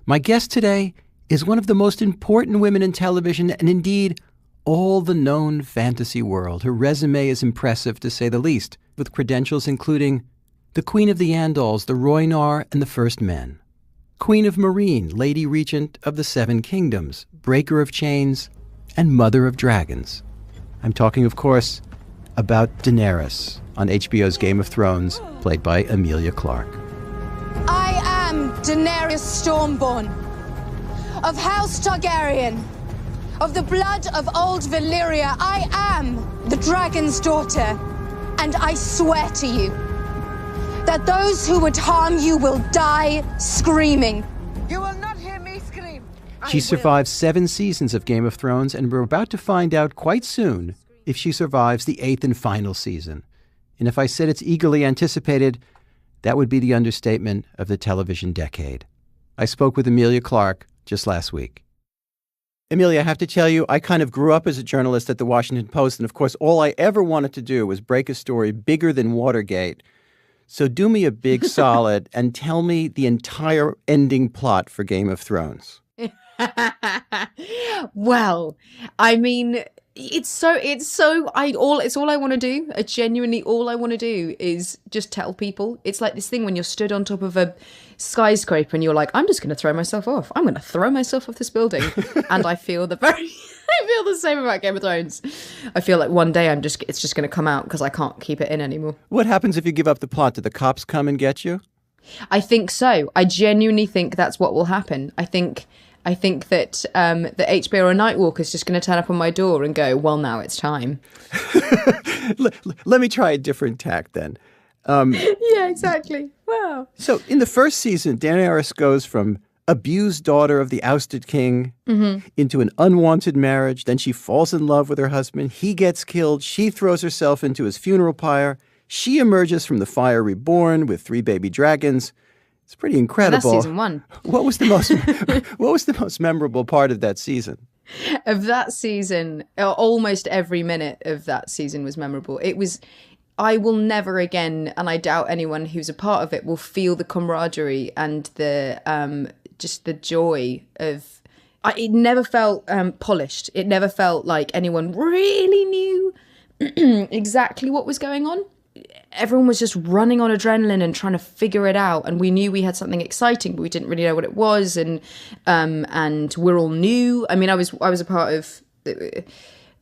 My guest today is one of the most important women in television and indeed all the known fantasy world. Her resume is impressive to say the least, with credentials including the Queen of the Andals, the Rhoynar, and the First Men, Queen of Meereen, Lady Regent of the Seven Kingdoms, Breaker of Chains, and Mother of Dragons. I'm talking, of course, about Daenerys on HBO's Game of Thrones, played by Emilia Clarke. I am Daenerys Stormborn, of House Targaryen, of the blood of old Valyria. I am the dragon's daughter, and I swear to you that those who would harm you will die screaming. You will not hear me scream. She survived 7 seasons of Game of Thrones, and we're about to find out quite soon if she survives the 8th and final season. And if I said it's eagerly anticipated, that would be the understatement of the television decade. I spoke with Emilia Clarke just last week. Emilia, I have to tell you, I kind of grew up as a journalist at the Washington Post, and of course, all I ever wanted to do was break a story bigger than Watergate. So do me a big solid and tell me the entire ending plot for Game of Thrones. Well, I mean, it's all I want to do. Genuinely, all I want to do is just tell people. It's like this thing when you're stood on top of a skyscraper and you're like, I'm just going to throw myself off. I'm going to throw myself off this building. And I feel I feel the same about Game of Thrones. I feel like one day it's just going to come out because I can't keep it in anymore. What happens if you give up the plot? Do the cops come and get you? I think so. I genuinely think that's what will happen. I think that the HBO or Nightwalker is just going to turn up on my door and go, well, now it's time. Let me try a different tack then. Yeah, exactly. Wow. So in the first season, Daenerys goes from abused daughter of the ousted king into an unwanted marriage. Then she falls in love with her husband. He gets killed. She throws herself into his funeral pyre. She emerges from the fire reborn with 3 baby dragons. It's pretty incredible. That's season 1. What was the most memorable part of that season? Of that season, almost every minute of that season was memorable. I will never again, and I doubt anyone who's a part of it will feel the camaraderie and the just the joy of. It never felt polished. It never felt like anyone really knew exactly what was going on. Everyone was just running on adrenaline and trying to figure it out. And we knew we had something exciting, but we didn't really know what it was. And we're all new. I mean, I was a part of. I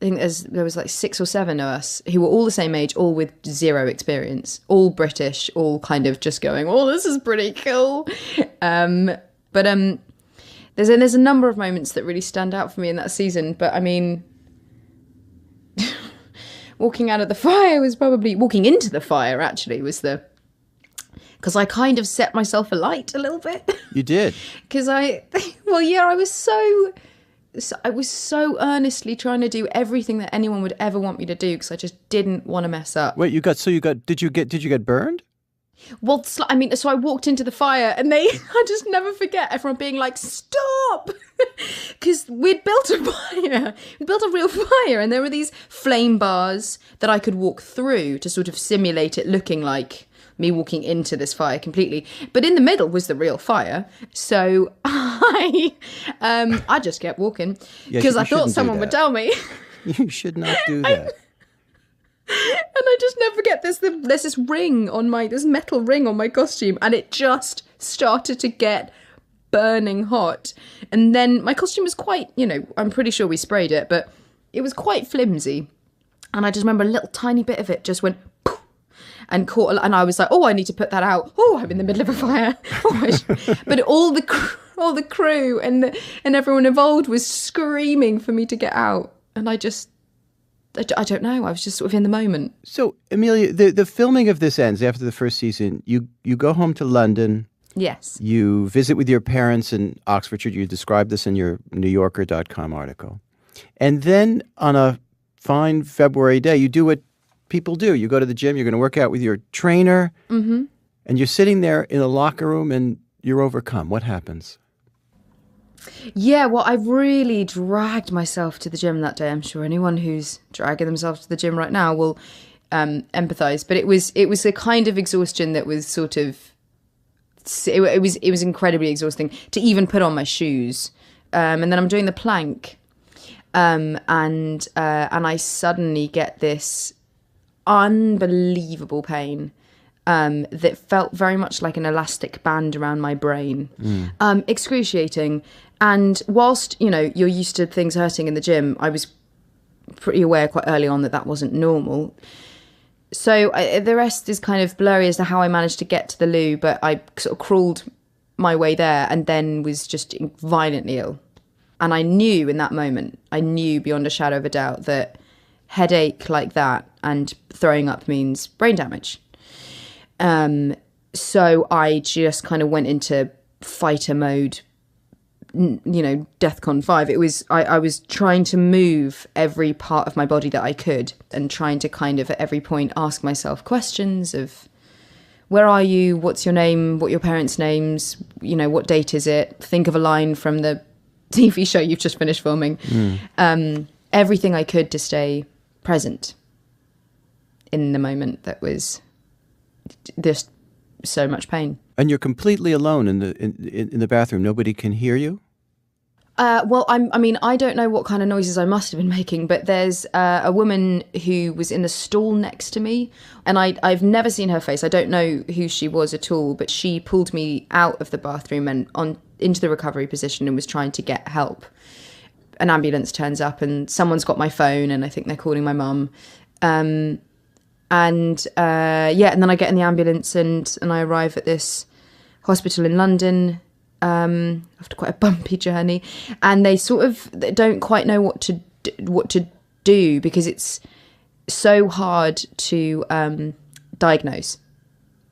think there was like 6 or 7 of us who were all the same age, all with 0 experience, all British, all kind of just going, oh, this is pretty cool. But there's a number of moments that really stand out for me in that season. But I mean, walking into the fire actually was because I kind of set myself alight a little bit. You did? Because I was so earnestly trying to do everything that anyone would ever want me to do because I just didn't want to mess up. Wait, did you get burned? Well, so I walked into the fire and I just never forget everyone being like, stop! Because we'd built a fire. We built a real fire and there were these flame bars that I could walk through to sort of simulate it looking like me walking into this fire completely. But in the middle was the real fire. So I just kept walking because I thought someone would tell me. You should not do that. And I just never forget there's this metal ring on my costume and it just started to get burning hot. And then my costume was quite, I'm pretty sure we sprayed it, but it was quite flimsy. And I just remember a little tiny bit of it just went poof, and caught, and I was like, oh, I need to put that out. Oh, I'm in the middle of a fire. But all the crew and everyone involved was screaming for me to get out. And I don't know. I was just sort of in the moment. So, Emilia, the filming of this ends after the first season. You go home to London. Yes. You visit with your parents in Oxfordshire. You described this in your NewYorker.com article. And then on a fine February day, you do what people do. You go to the gym. You're going to work out with your trainer. Mm-hmm. And you're sitting there in a locker room and you're overcome. What happens? Yeah, well, I really dragged myself to the gym that day. I'm sure anyone who's dragging themselves to the gym right now will empathise. But it was a kind of exhaustion that was sort of it was incredibly exhausting to even put on my shoes. And then I'm doing the plank, and I suddenly get this unbelievable pain that felt very much like an elastic band around my brain. Excruciating. And whilst, you're used to things hurting in the gym, I was pretty aware quite early on that wasn't normal. So the rest is kind of blurry as to how I managed to get to the loo, but I sort of crawled my way there and then was just violently ill. And I knew in that moment, beyond a shadow of a doubt that headache like that and throwing up means brain damage. So I just kind of went into fighter mode, DEFCON 5. It was, I was trying to move every part of my body that I could and trying to kind of at every point ask myself questions of, where are you? What's your name? What are your parents' names? What date is it? Think of a line from the TV show you've just finished filming. Everything I could to stay present in the moment that was just so much pain. And you're completely alone in the bathroom. Nobody can hear you? Well, I don't know what kind of noises I must have been making, but there's a woman who was in the stall next to me, and I've never seen her face. I don't know who she was at all, but she pulled me out of the bathroom and into the recovery position and was trying to get help. An ambulance turns up and someone's got my phone and I think they're calling my mum. And then I get in the ambulance and I arrive at this hospital in London after quite a bumpy journey, and they sort of don't quite know what to do because it's so hard to diagnose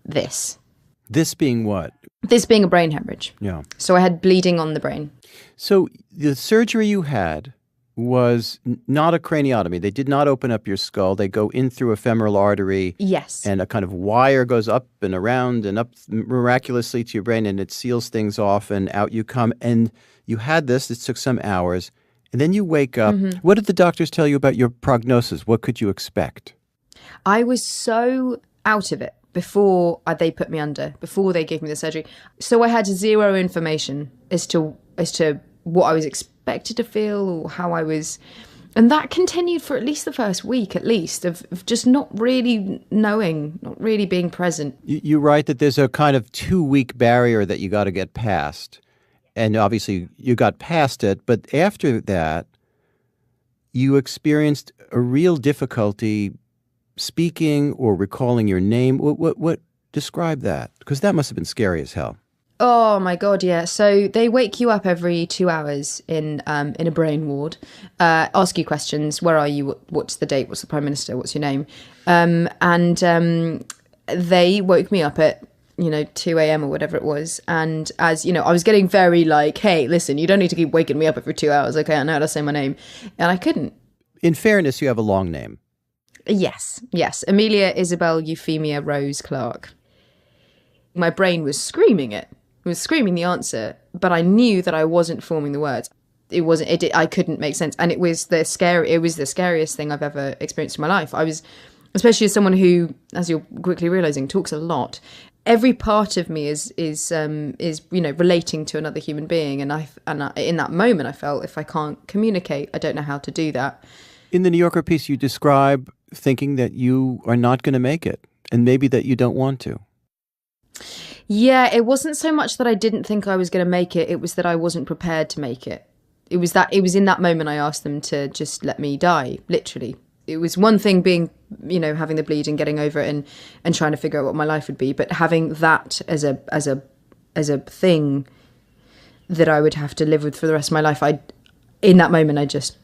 this. This being what? This being a brain hemorrhage. Yeah. So I had bleeding on the brain. So the surgery you had was not a craniotomy. They did not open up your skull. They go in through a femoral artery. Yes. And a kind of wire goes up and around and up miraculously to your brain, and it seals things off, and out you come. And you had this. It took some hours. And then you wake up. Mm-hmm. What did the doctors tell you about your prognosis? What could you expect? I was so out of it before they put me under, before they gave me the surgery. So I had zero information as to what I was expected to feel or how I was. And that continued for at least the first week, of just not really knowing, not really being present. You write that there's a kind of 2-week barrier that you got to get past. And obviously you got past it. But after that, you experienced a real difficulty speaking or recalling your name. What describe that? Because that must have been scary as hell. Oh my God, yeah. So they wake you up every 2 hours in a brain ward, ask you questions. Where are you? What's the date? What's the Prime Minister? What's your name? They woke me up at 2 a.m. or whatever it was. And as I was getting very like, hey, listen, you don't need to keep waking me up every 2 hours. Okay, I know how to say my name, and I couldn't. In fairness, you have a long name. Yes. Emilia Isabel Euphemia Rose Clarke. My brain was screaming it. It was screaming the answer, but I knew that I wasn't forming the words. I couldn't make sense. And it was the scariest thing I've ever experienced in my life. I was, especially as someone who, as you're quickly realizing, talks a lot. Every part of me is relating to another human being. And in that moment, I felt if I can't communicate, I don't know how to do that. In the New Yorker piece, you describe thinking that you are not going to make it, and maybe that you don't want to. Yeah, it wasn't so much that I didn't think I was going to make it. It was that I wasn't prepared to make it. It was in that moment I asked them to just let me die, literally. It was one thing being, having the bleed and getting over it and trying to figure out what my life would be. But having that as a thing that I would have to live with for the rest of my life, in that moment, I just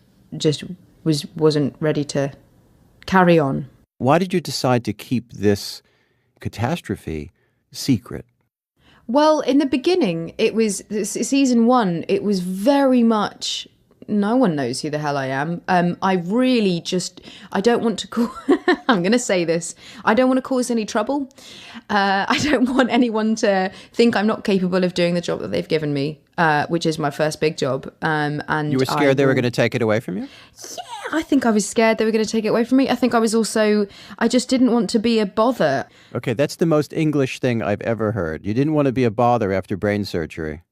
wasn't ready to carry on. Why did you decide to keep this catastrophe secret? Well, in the beginning, it was season 1. It was very much no one knows who the hell I am. I don't want to cause. I'm going to say this. I don't want to cause any trouble. I don't want anyone to think I'm not capable of doing the job that they've given me, which is my first big job. And you were scared they were going to take it away from you? Yeah, I think I was scared they were going to take it away from me. I think I just didn't want to be a bother. Okay, that's the most English thing I've ever heard. You didn't want to be a bother after brain surgery.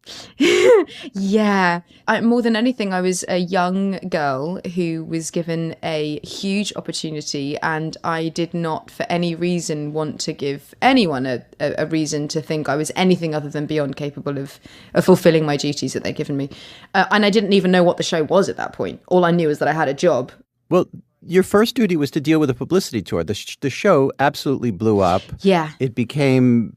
Yeah. More than anything, I was a young girl who was given a huge opportunity, and I did not for any reason want to give anyone a reason to think I was anything other than beyond capable of fulfilling my duties that they'd given me. And I didn't even know what the show was at that point. All I knew was that I had a job. Well, your first duty was to deal with a publicity tour. The show absolutely blew up. Yeah. It became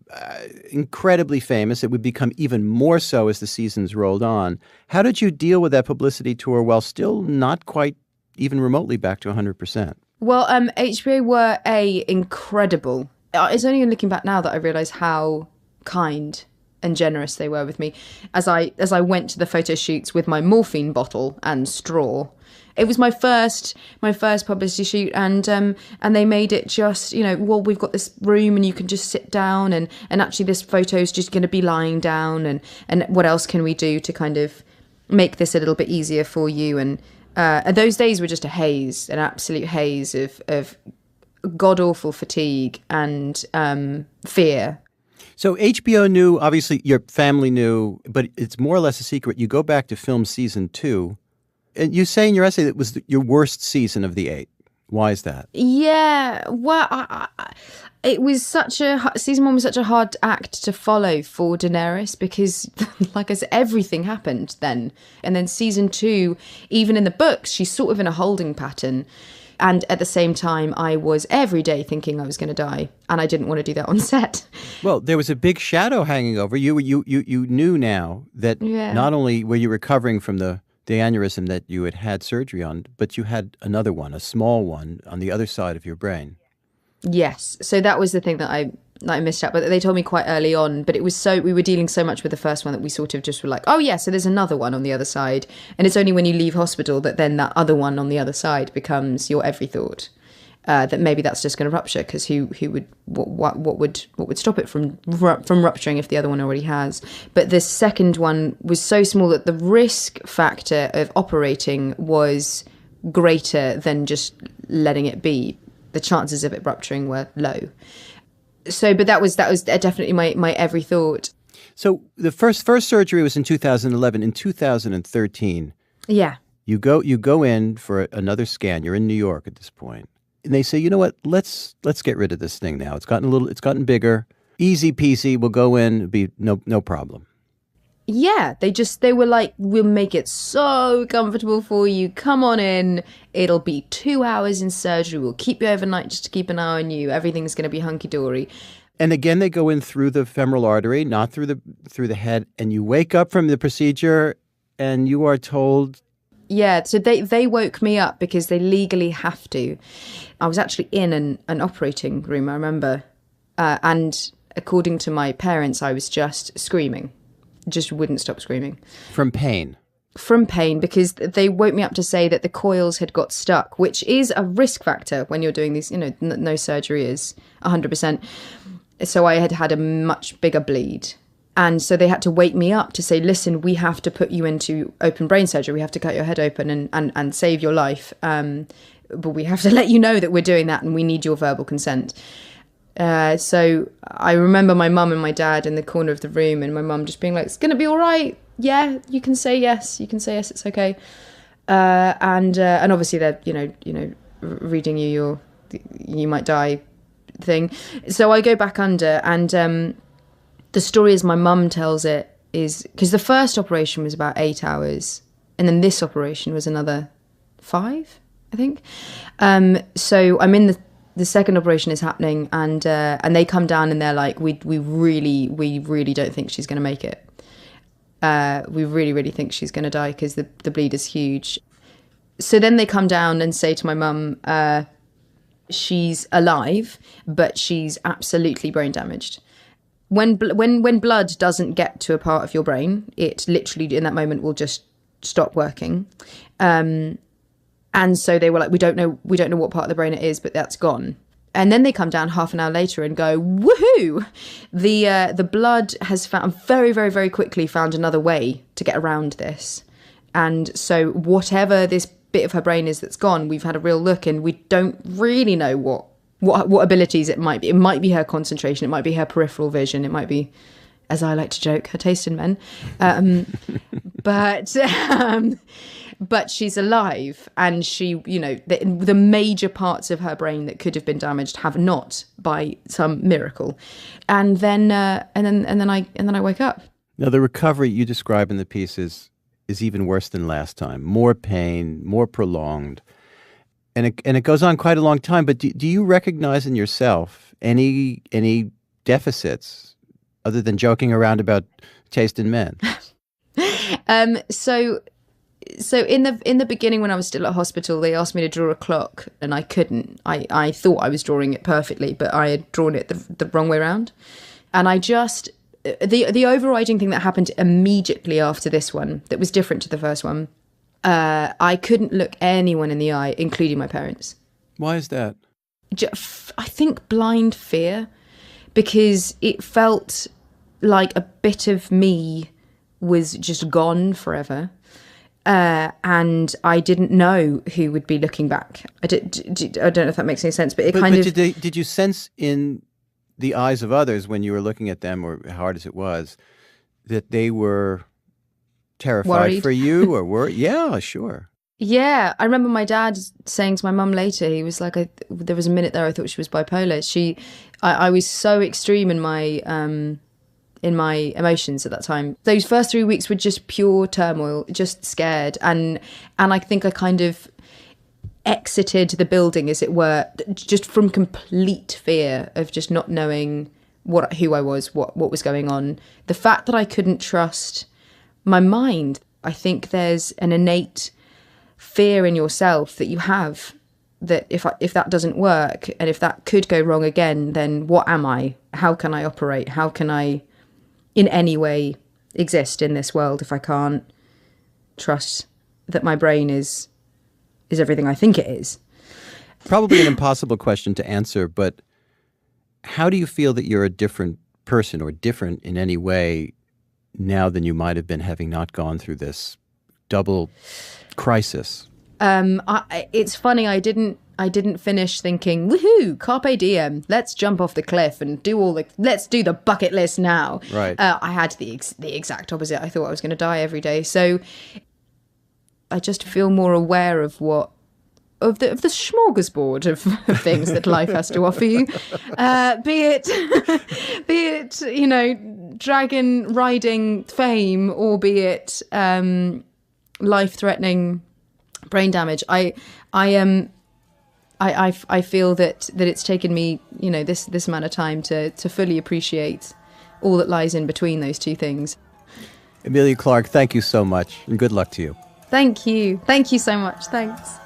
incredibly famous. It would become even more so as the seasons rolled on. How did you deal with that publicity tour while still not quite even remotely back to 100%? Well, HBO were incredible. It's only in looking back now that I realise how kind and generous they were with me. As I went to the photo shoots with my morphine bottle and straw. It was my first publicity shoot, and they made it just, well, we've got this room and you can just sit down, and actually this photo's just going to be lying down, and what else can we do to kind of make this a little bit easier for you? And those days were just an absolute haze of god-awful fatigue and fear. So HBO knew, obviously your family knew, but it's more or less a secret. You go back to film season 2. And you say in your essay that it was your worst season of the 8. Why is that? Yeah, well, it was season 1 was such a hard act to follow for Daenerys because, like I said, everything happened then. And then season 2, even in the books, she's sort of in a holding pattern. And at the same time, I was every day thinking I was going to die, and I didn't want to do that on set. Well, there was a big shadow hanging over you. You knew now that not only were you recovering from the aneurysm that you had surgery on, but you had another one, a small one, on the other side of your brain. Yes. So that was the thing that I missed out. But they told me quite early on. But it was we were dealing so much with the first one that we sort of just were like, oh, yeah, so there's another one on the other side. And it's only when you leave hospital that then that other one on the other side becomes your every thought. That maybe that's just going to rupture, because what would stop it from rupturing if the other one already has? But the second one was so small that the risk factor of operating was greater than just letting it be. The chances of it rupturing were low. So, but that was definitely my every thought. So the first surgery was in 2011. In 2013, yeah, you go in for another scan. You're in New York at this point. And they say, you know what, let's get rid of this thing now. It's gotten bigger. Easy peasy, we'll go in, it'll be no problem. Yeah, they were like, we'll make it so comfortable for you. Come on in. It'll be 2 hours in surgery. We'll keep you overnight just to keep an eye on you. Everything's going to be hunky-dory. And again, they go in through the femoral artery, not through the head. And you wake up from the procedure and you are told... Yeah, so they woke me up because they legally have to. I was actually in an operating room, I remember. And according to my parents, I was just screaming. Just wouldn't stop screaming. From pain? From pain, because they woke me up to say that the coils had got stuck, which is a risk factor when you're doing these, no surgery is 100%. So I had a much bigger bleed. And so they had to wake me up to say, listen, we have to put you into open brain surgery. We have to cut your head open and save your life. But we have to let you know that we're doing that and we need your verbal consent. So I remember my mum and my dad in the corner of the room, and my mum just being like, it's going to be all right. Yeah, you can say yes. You can say yes, it's okay. And obviously they're, reading you might die thing. So I go back under, and the story as my mum tells it is, because the first operation was about 8 hours, and then this operation was another 5, I think. So I'm in the second operation is happening, and they come down and they're like, we really don't think she's going to make it. We really think she's going to die because the bleed is huge. So then they come down and say to my mum, she's alive, but she's absolutely brain damaged. When blood doesn't get to a part of your brain, it literally in that moment will just stop working. And so they were like, we don't know what part of the brain it is, but that's gone. And then they come down half an hour later and go, woohoo! The blood has found very, very, very quickly found another way to get around this. And so whatever this bit of her brain is that's gone. We've had a real look, and we don't really know what abilities it might be. It might be her concentration. It might be her peripheral vision. It might be, as I like to joke, her taste in men. But she's alive, and she, the major parts of her brain that could have been damaged have not, by some miracle. And then I wake up. Now, the recovery you describe in the piece is even worse than last time. More pain, more prolonged. And it goes on quite a long time. But do you recognize in yourself any deficits other than joking around about taste in men? So in the beginning, when I was still at hospital, they asked me to draw a clock, and I couldn't. I thought I was drawing it perfectly, but I had drawn it the wrong way around. And I just, the overriding thing that happened immediately after this one, that was different to the first one, I couldn't look anyone in the eye, including my parents. Why is that? I think blind fear, because it felt like a bit of me was just gone forever. And I didn't know who would be looking back. I don't know if that makes any sense, but did you sense in the eyes of others when you were looking at them, or hard as it was, that they were terrified worried for you or worried? Yeah, sure. Yeah, I remember my dad saying to my mum later, he was like, there was a minute there I thought she was bipolar. I was so extreme in my emotions at that time. Those first 3 weeks were just pure turmoil, just scared. And I think I kind of exited the building, as it were, just from complete fear of just not knowing who I was, what was going on. The fact that I couldn't trust my mind. I think there's an innate fear in yourself that you have, that if that doesn't work, and if that could go wrong again, then what am I? How can I operate? How can I in any way exist in this world if I can't trust that my brain is everything I think it is? Probably an impossible question to answer, but how do you feel that you're a different person, or different in any way, now than you might have been having not gone through this double crisis? It's funny, I didn't finish thinking, woohoo, carpe diem, let's jump off the cliff and let's do the bucket list now. Right. I had the exact opposite. I thought I was going to die every day. So I just feel more aware of the smorgasbord of things that life has to offer you. Be it, dragon riding fame, or be it life-threatening brain damage. I feel that it's taken me, this amount of time to fully appreciate all that lies in between those two things. Emilia Clarke, thank you so much, and good luck to you. Thank you. Thank you so much. Thanks.